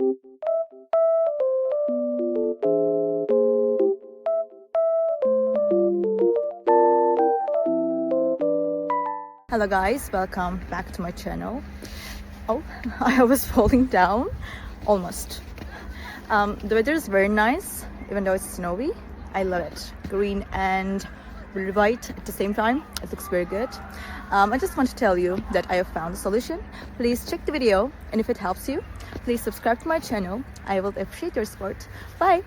Hello guys, welcome back to my channel. Oh, I was falling down almost. The weather is very nice, even though it's snowy. I love it. Green and really white at the same time. It looks very good. I just want to tell you that I have found a solution. Please check the video, and if it helps you, please subscribe to my channel. I will appreciate your support. Bye!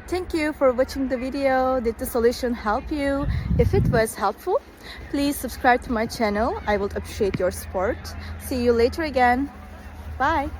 Thank you for watching the video. Did the solution help you? If it was helpful, please subscribe to my channel. I will appreciate your support. See you later again. Bye.